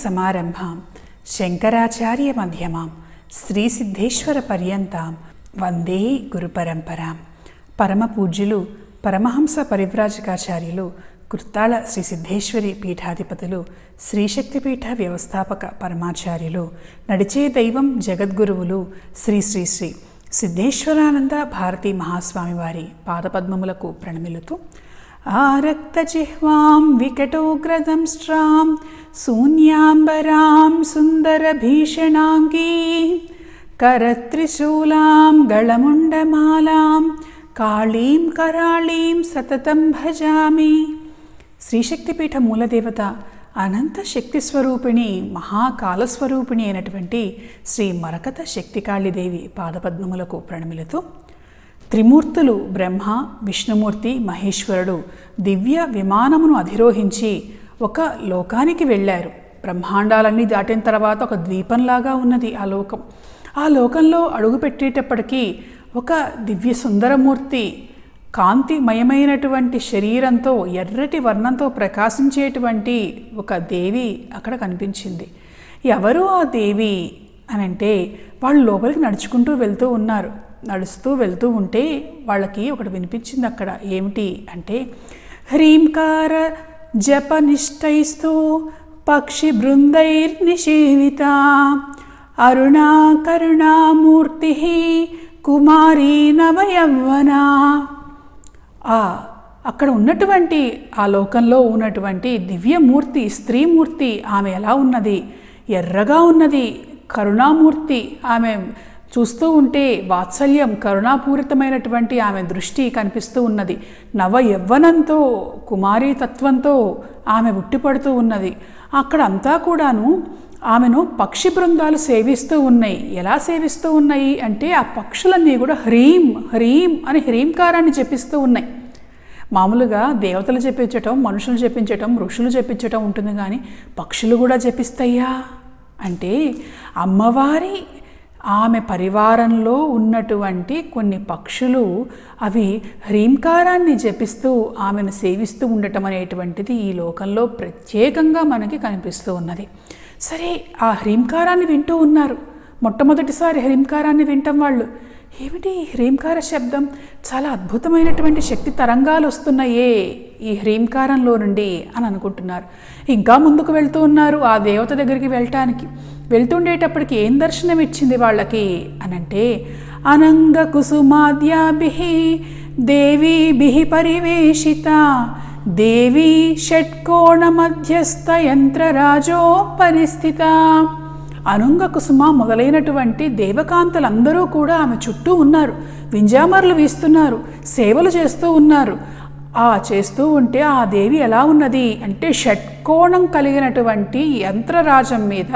సమారంభాం శంకరాచార్య మధ్యమాం శ్రీసిద్ధేశ్వర పర్యంతాం వందే గురు పరంపరాం. పరమ పూజ్యులు పరమహంస పరివ్రాజకాచార్యులు కుర్తాళ శ్రీ సిద్ధేశ్వరి పీఠాధిపతులు శ్రీశక్తిపీఠ వ్యవస్థాపక పరమాచార్యులు నడిచే దైవం జగద్గురువులు శ్రీ శ్రీ శ్రీ సిద్ధేశ్వరానంద భారతీ మహాస్వామి వారి పాదపద్మములకు ప్రణమిలుతూ ఆరక్తజిహ్వాం వికటోగ్రదంష్ట్రాం శూన్యాంబరాం సుందరభీషణాంగీ కరత్రిశూలాం గళముండమాలాం కాళీం కరాళీం సతతం భజామి. శ్రీశక్తిపీఠ మూలదేవత అనంత శక్తి స్వరూపిణి మహాకాలస్వరూపిణి అయినటువంటి శ్రీ మరకత శక్తికాళీదేవి పాదపద్మములకు ప్రణమిలుతూ త్రిమూర్తులు బ్రహ్మ విష్ణుమూర్తి మహేశ్వరుడు దివ్య విమానమును అధిరోహించి ఒక లోకానికి వెళ్ళారు. బ్రహ్మాండాలన్నీ దాటిన తర్వాత ఒక ద్వీపంలాగా ఉన్నది ఆ లోకం. ఆ లోకంలో అడుగుపెట్టేటప్పటికీ ఒక దివ్య సుందరమూర్తి కాంతిమయమైనటువంటి శరీరంతో ఎర్రటి వర్ణంతో ప్రకాశించేటువంటి ఒక దేవి అక్కడ కనిపించింది. ఎవరు ఆ దేవి అనంటే వాళ్ళు లోపలికి నడుచుకుంటూ వెళ్తూ ఉన్నారు. నడుస్తూ వెళ్తూ ఉంటే వాళ్ళకి ఒకటి వినిపించింది. అక్కడ ఏమిటి అంటే హ్రీంకార జపనిష్టైస్తూ పక్షి బృందైర్నిషేవిత అరుణా కరుణామూర్తి కుమారీ నవయవ్వనా. అక్కడ ఉన్నటువంటి ఆ లోకంలో ఉన్నటువంటి దివ్యమూర్తి స్త్రీమూర్తి ఆమె ఎలా ఉన్నది? ఎర్రగా ఉన్నది. కరుణామూర్తి ఆమె చూస్తూ ఉంటే వాత్సల్యం కరుణాపూరితమైనటువంటి ఆమె దృష్టి కనిపిస్తూ ఉన్నది. నవ యవ్వనంతో కుమారీ తత్వంతో ఆమె ఉట్టిపడుతూ ఉన్నది. అక్కడ అంతా కూడాను ఆమెను పక్షి బృందాలు సేవిస్తూ ఉన్నాయి. ఎలా సేవిస్తూ ఉన్నాయి అంటే ఆ పక్షులన్నీ కూడా హ్రీం హ్రీం అని హ్రీంకారాన్ని జపిస్తూ ఉన్నాయి. మామూలుగా దేవతలు జపించటం, మనుషులు జపించటం, ఋషులు జపించటం ఉంటుంది, కానీ పక్షులు కూడా జపిస్తాయా అంటే అమ్మవారి ఆమె పరివారంలో ఉన్నటువంటి కొన్ని పక్షులు అవి హ్రీంకారాన్ని జపిస్తూ ఆమెను సేవిస్తూ ఉండటం అనేటువంటిది ఈ లోకంలో ప్రత్యేకంగా మనకి కనిపిస్తూ ఉన్నది. సరే, ఆ హ్రీంకారాన్ని వింటూ ఉన్నారు. మొట్టమొదటిసారి హ్రీంకారాన్ని వింటాం వాళ్ళు. ఏమిటి హ్రీంకార శబ్దం? చాలా అద్భుతమైనటువంటి శక్తి తరంగాలు వస్తున్నాయే ఈ హ్రీంకారంలో నుండి అని అనుకుంటున్నారు. ఇంకా ముందుకు వెళ్తూ ఉన్నారు ఆ దేవత దగ్గరికి వెళ్ళటానికి. వెళ్తుండేటప్పటికి ఏం దర్శనం ఇచ్చింది వాళ్ళకి అనంటే అనంగ కుసుమాద్యాభిః దేవీభిః పరివేషిత దేవీ షట్కోణ మధ్యస్థ యంత్రరాజో పరిస్థిత. అనుంగ కుసుమ మొదలైనటువంటి దేవకాంతలందరూ కూడా ఆమె చుట్టూ ఉన్నారు. వింజామర్లు వీస్తున్నారు, సేవలు చేస్తూ ఉన్నారు. చేస్తూ ఉంటే ఆ దేవి ఎలా ఉన్నది అంటే షట్కోణం కలిగినటువంటి యంత్రరాజం మీద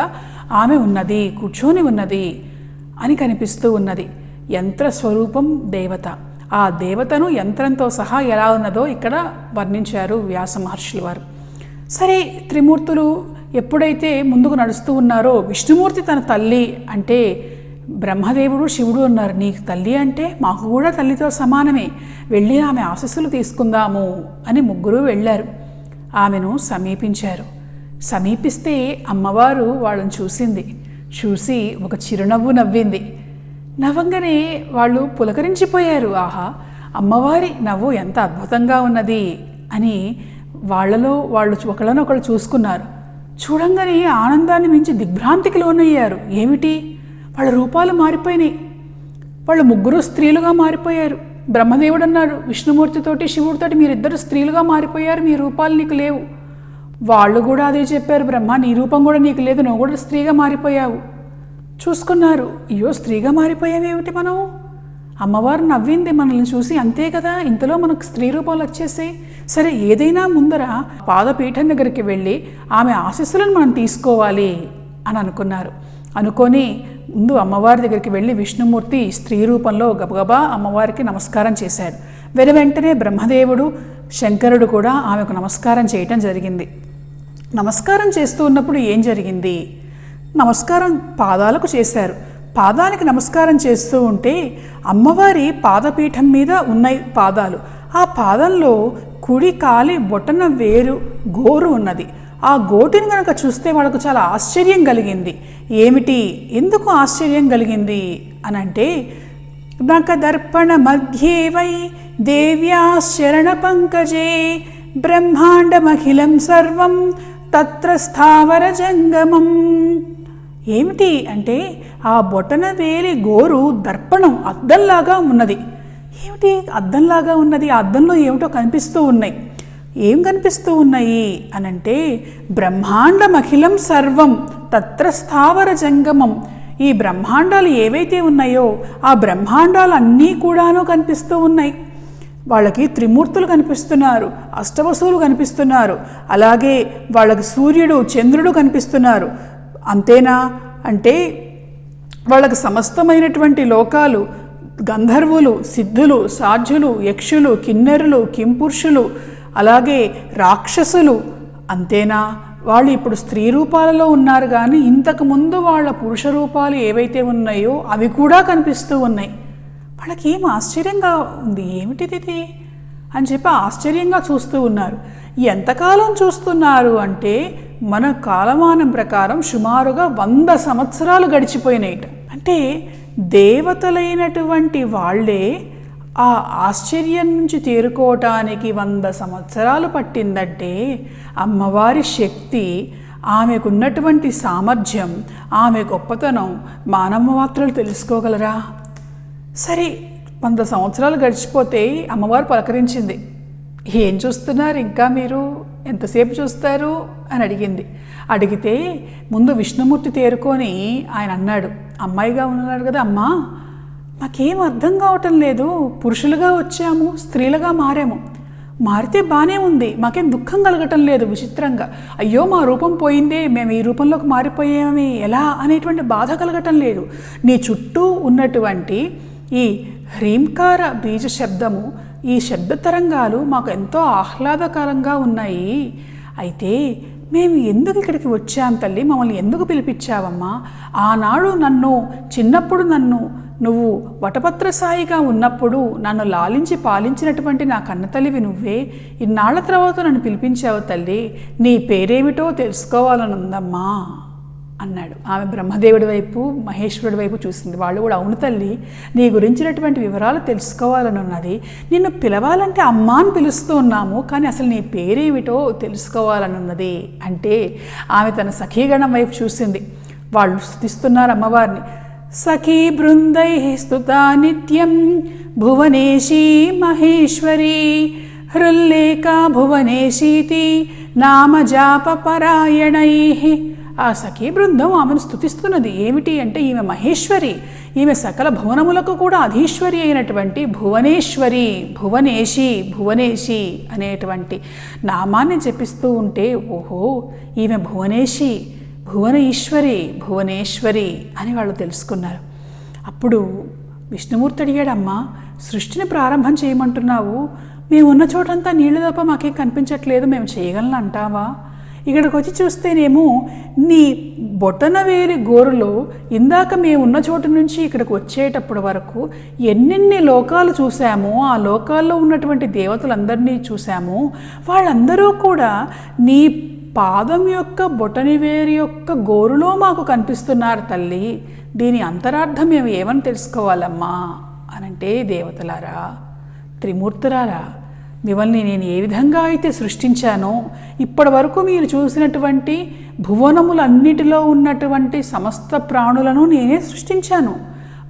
ఆమె ఉన్నది, కూర్చొని ఉన్నది అని కనిపిస్తూ ఉన్నది. యంత్ర స్వరూపం దేవత. ఆ దేవతను యంత్రంతో సహా ఎలా ఉన్నదో ఇక్కడ వర్ణించారు వ్యాస మహర్షుల వారు. సరే, త్రిమూర్తులు ఎప్పుడైతే ముందుకు నడుస్తూ ఉన్నారో విష్ణుమూర్తి తన తల్లి అంటే బ్రహ్మదేవుడు శివుడు అన్నారు. నీకు తల్లి అంటే మాకు కూడా తల్లితో సమానమే, వెళ్ళి ఆమె ఆశీస్సులు తీసుకుందాము అని ముగ్గురు వెళ్ళారు. ఆమెను సమీపించారు. సమీపిస్తే అమ్మవారు వాళ్ళని చూసింది. చూసి ఒక చిరునవ్వు నవ్వింది. నవ్వంగానే వాళ్ళు పులకరించిపోయారు. ఆహా, అమ్మవారి నవ్వు ఎంత అద్భుతంగా ఉన్నది అని వాళ్ళలో వాళ్ళు ఒకళ్ళనొకళ్ళు చూసుకున్నారు. చూడంగానే ఆనందాన్ని మించి దిగ్భ్రాంతికి లోనయ్యారు. ఏమిటి? వాళ్ళ రూపాలు మారిపోయినాయి. వాళ్ళు ముగ్గురు స్త్రీలుగా మారిపోయారు. బ్రహ్మదేవుడు అన్నాడు విష్ణుమూర్తితోటి శివుడితోటి, మీరిద్దరు స్త్రీలుగా మారిపోయారు, మీ రూపాలు నీకు లేవు. వాళ్ళు కూడా అదే చెప్పారు, బ్రహ్మ నీ రూపం కూడా నీకు లేదు, నువ్వు కూడా స్త్రీగా మారిపోయావు. చూసుకున్నారు. అయ్యో, స్త్రీగా మారిపోయావేమిటి మనం? అమ్మవారు నవ్వింది మనల్ని చూసి, అంతే కదా, ఇంతలో మనకు స్త్రీ రూపాలు వచ్చేసాయి. సరే, ఏదైనా ముందర పాదపీఠం దగ్గరికి వెళ్ళి ఆమె ఆశీస్సులను మనం తీసుకోవాలి అని అనుకున్నారు. అనుకొని ముందు అమ్మవారి దగ్గరికి వెళ్ళి విష్ణుమూర్తి స్త్రీ రూపంలో గబగబా అమ్మవారికి నమస్కారం చేశాడు. వెంటనే బ్రహ్మదేవుడు శంకరుడు కూడా ఆమెకు నమస్కారం చేయటం జరిగింది. నమస్కారం చేస్తూ ఉన్నప్పుడు ఏం జరిగింది? నమస్కారం పాదాలకు చేశారు. పాదానికి నమస్కారం చేస్తూ ఉంటే అమ్మవారి పాదపీఠం మీద ఉన్నాయి పాదాలు. ఆ పాదంలో కుడి కాలి బొటన వేరు గోరు ఉన్నది. ఆ గోటిని కనుక చూస్తే వాళ్ళకు చాలా ఆశ్చర్యం కలిగింది. ఏమిటి, ఎందుకు ఆశ్చర్యం కలిగింది అనంటే, నఖదర్పణ మధ్యే వై దేవ్యా శరణ పంకజే బ్రహ్మాండమఖిలం సర్వం తత్ర స్థావర జంగమం. ఏమిటి అంటే, ఆ బొటన వేలి గోరు దర్పణం, అద్దంలాగా ఉన్నది. ఏమిటి అద్దంలాగా ఉన్నది? ఆ అద్దంలో ఏమిటో కనిపిస్తూ ఉన్నాయి. ఏం కనిపిస్తూ ఉన్నాయి అనంటే, బ్రహ్మాండమఖిలం సర్వం తత్ర స్థావర జంగమం. ఈ బ్రహ్మాండాలు ఏవైతే ఉన్నాయో ఆ బ్రహ్మాండాలు అన్నీ కూడాను కనిపిస్తూ ఉన్నాయి. వాళ్ళకి త్రిమూర్తులు కనిపిస్తున్నారు, అష్టవసువులు కనిపిస్తున్నారు, అలాగే వాళ్ళకి సూర్యుడు చంద్రుడు కనిపిస్తున్నారు. అంతేనా అంటే, వాళ్ళకి సమస్తమైనటువంటి లోకాలు, గంధర్వులు, సిద్ధులు, సాధ్యులు, యక్షులు, కిన్నెరులు, కింపురుషులు, అలాగే రాక్షసులు. అంతేనా, వాళ్ళు ఇప్పుడు స్త్రీ రూపాలలో ఉన్నారు, కానీ ఇంతకుముందు వాళ్ళ పురుష రూపాలు ఏవైతే ఉన్నాయో అవి కూడా కనిపిస్తూ ఉన్నాయి. వాళ్ళకి ఏం ఆశ్చర్యంగా ఉంది, ఏమిటిది అని చెప్పి ఆశ్చర్యంగా చూస్తూ ఉన్నారు. ఎంతకాలం చూస్తున్నారు అంటే, మన కాలమానం ప్రకారం సుమారుగా 100 సంవత్సరాలు గడిచిపోయినాయిట. అంటే దేవతలైనటువంటి వాళ్ళే ఆ ఆశ్చర్యం నుంచి తేరుకోవటానికి 100 సంవత్సరాలు పట్టిందంటే, అమ్మవారి శక్తి, ఆమెకున్నటువంటి సామర్థ్యం, ఆమె గొప్పతనం మానవ మాత్రలు తెలుసుకోగలరా? సరే, 100 సంవత్సరాలు గడిచిపోతే అమ్మవారు పలకరించింది. ఏం చూస్తున్నారు ఇంకా మీరు, ఎంతసేపు చూస్తారు అని అడిగింది. అడిగితే ముందు విష్ణుమూర్తి తేరుకొని ఆయన అన్నాడు, అమ్మాయిగా ఉన్నాడు కదా అమ్మా, మాకేం అర్థం కావటం లేదు, పురుషులుగా వచ్చాము, స్త్రీలుగా మారాము, మారితే బాగానే ఉంది, మాకేం దుఃఖం కలగటం లేదు. విచిత్రంగా, అయ్యో మా రూపం పోయిందే, మేము ఈ రూపంలోకి మారిపోయామే ఎలా అనేటువంటి బాధ కలగటం లేదు. నీ చుట్టూ ఉన్నటువంటి ఈ హ్రీంకార బీజ శబ్దము, ఈ శబ్ద తరంగాలు మాకు ఎంతో ఆహ్లాదకరంగా ఉన్నాయి. అయితే మేము ఎందుకు ఇక్కడికి వచ్చాం తల్లి, మమ్మల్ని ఎందుకు పిలిపించావమ్మా? ఆనాడు చిన్నప్పుడు నువ్వు వటపత్ర సాయిగా ఉన్నప్పుడు నన్ను లాలించి పాలించినటువంటి నా కన్నతల్లివి నువ్వే. ఇన్నాళ్ల తర్వాత నన్ను పిలిపించావు తల్లి, నీ పేరేమిటో తెలుసుకోవాలనుందమ్మా అన్నాడు. ఆమె బ్రహ్మదేవుడి వైపు, మహేశ్వరుడి వైపు చూసింది. వాళ్ళు కూడా, అవును తల్లి, నీ గురించినటువంటి వివరాలు తెలుసుకోవాలని ఉన్నది. నిన్ను పిలవాలంటే అమ్మా అని పిలుస్తూ ఉన్నాము, కానీ అసలు నీ పేరేమిటో తెలుసుకోవాలని ఉన్నది అంటే, ఆమె తన సఖీగణం వైపు చూసింది. వాళ్ళు స్తుతిస్తున్నారు అమ్మవారిని. సఖీ బృందై స్తుతా నిత్యం భువనేశీ మహేశ్వరీ హృల్లేఖా భువనేశీతి నామజాప పరాయణై. ఆ సఖీ బృందం ఆమెను స్తుతిస్తున్నది. ఏమిటి అంటే, ఈమె మహేశ్వరి, ఈమె సకల భువనములకు కూడా అధీశ్వరి అయినటువంటి భువనేశ్వరి, భువనేశి అనేటువంటి నామాన్ని జపిస్తూ ఉంటే, ఓహో ఈమె భువనేశి, భువన ఈశ్వరి, భువనేశ్వరి అని వాళ్ళు తెలుసుకున్నారు. అప్పుడు విష్ణుమూర్తి అడిగాడమ్మా, సృష్టిని ప్రారంభం చేయమంటున్నావు, మేము ఉన్న చోటంతా నీళ్ళు తప్ప మాకేం కనిపించట్లేదు, మేము చేయగలను అంటావా? ఇక్కడికి వచ్చి చూస్తేనేమో నీ బొటనవేలి గోరులో ఇందాక మేము ఉన్న చోటు నుంచి ఇక్కడికి వచ్చేటప్పటి వరకు ఎన్నెన్ని లోకాలు చూసామో, ఆ లోకాల్లో ఉన్నటువంటి దేవతలందరినీ చూసాము. వాళ్ళందరూ కూడా నీ పాదం యొక్క బొటనవేలి యొక్క గోరులో మాకు కనిపిస్తున్నారు తల్లి. దీని అంతరార్థం మేము ఏమని తెలుసుకోవాలమ్మా అనంటే, దేవతలారా, త్రిమూర్తులారా, మిమ్మల్ని నేను ఏ విధంగా అయితే సృష్టించానో, ఇప్పటి వరకు మీరు చూసినటువంటి భువనములన్నిటిలో ఉన్నటువంటి సమస్త ప్రాణులను నేనే సృష్టించాను.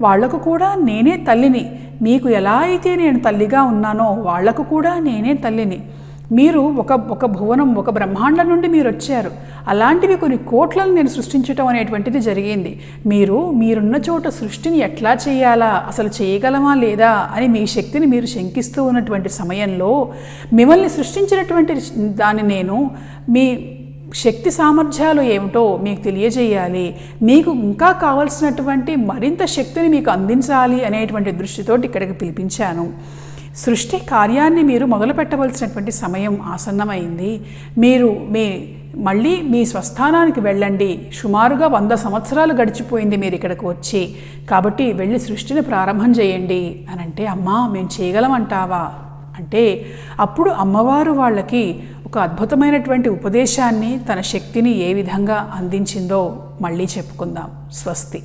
వాళ్లకు కూడా నేనే తల్లిని. మీకు ఎలా అయితే నేను తల్లిగా ఉన్నానో వాళ్లకు కూడా నేనే తల్లిని. మీరు ఒక భువనం, ఒక బ్రహ్మాండం నుండి మీరు వచ్చారు. అలాంటివి కొన్ని కోట్లను నేను సృష్టించటం అనేటువంటిది జరిగింది. మీరున్న చోట సృష్టిని ఎట్లా చేయాలా, అసలు చేయగలమా లేదా అని మీ శక్తిని మీరు శంకిస్తూ ఉన్నటువంటి సమయంలో మిమ్మల్ని సృష్టించినటువంటి దాన్ని నేను మీ శక్తి సామర్థ్యాలు ఏమిటో మీకు తెలియజేయాలి, మీకు ఇంకా కావలసినటువంటి మరింత శక్తిని మీకు అందించాలి అనేటువంటి దృష్టితోటి ఇక్కడికి పిలిపించాను. సృష్టి కార్యాన్ని మీరు మొదలు పెట్టవలసినటువంటి సమయం ఆసన్నమైంది. మీరు మళ్ళీ మీ స్వస్థానానికి వెళ్ళండి. సుమారుగా 100 సంవత్సరాలు గడిచిపోయింది మీరు ఇక్కడికి వచ్చి, కాబట్టి వెళ్ళి సృష్టిని ప్రారంభం చేయండి అని అంటే, అమ్మా మేము చేయగలమంటావా అంటే, అప్పుడు అమ్మవారు వాళ్ళకి ఒక అద్భుతమైనటువంటి ఉపదేశాన్ని, తన శక్తిని ఏ విధంగా అందించిందో మళ్ళీ చెప్పుకుందాం. స్వస్తి.